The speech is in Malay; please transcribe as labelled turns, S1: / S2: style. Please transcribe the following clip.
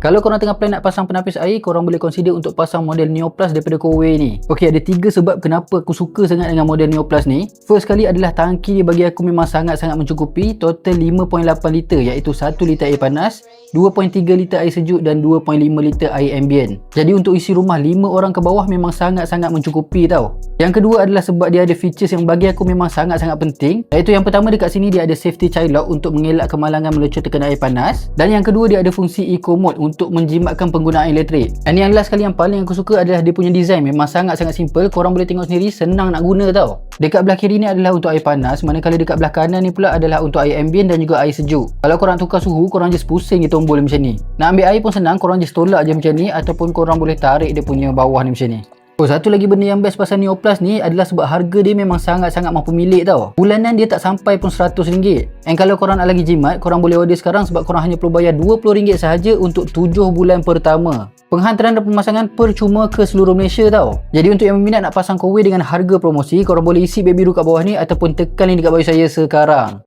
S1: Kalau korang tengah plan nak pasang penapis air, korang boleh consider untuk pasang model Neo Plus daripada Coway ni. Okey, ada 3 sebab kenapa aku suka sangat dengan model Neo Plus ni. First kali adalah tangki dia bagi aku memang sangat-sangat mencukupi, total 5.8 liter iaitu 1 liter air panas, 2.3 liter air sejuk dan 2.5 liter air ambient. Jadi untuk isi rumah 5 orang ke bawah memang sangat-sangat mencukupi tau. Yang kedua adalah sebab dia ada features yang bagi aku memang sangat-sangat penting, iaitu yang pertama dekat sini dia ada safety child lock untuk mengelak kemalangan melecur tekanan air panas, dan yang kedua dia ada fungsi eco mode untuk menjimatkan penggunaan elektrik. Dan yang last kali yang paling aku suka adalah dia punya design memang sangat-sangat simple, korang boleh tengok sendiri, senang nak guna tau. Dekat belah kiri ni adalah untuk air panas, manakala dekat belah kanan ni pula adalah untuk air ambient dan juga air sejuk. Kalau korang tukar suhu, korang just pusing je tombol macam ni. Nak ambil air pun senang, korang just tolak je macam ni, ataupun korang boleh tarik dia punya bawah ni macam ni. Oh, satu lagi benda yang best pasal Neo Plus ni adalah sebab harga dia memang sangat-sangat mampu milik tau. Bulanan dia tak sampai pun RM100. And kalau korang nak lagi jimat, korang boleh order sekarang sebab korang hanya perlu bayar RM20 sahaja untuk 7 bulan pertama. Penghantaran dan pemasangan percuma ke seluruh Malaysia tau. Jadi untuk yang berminat nak pasang Coway dengan harga promosi, korang boleh isi baby kat bawah ni ataupun tekan link dekat bio saya sekarang.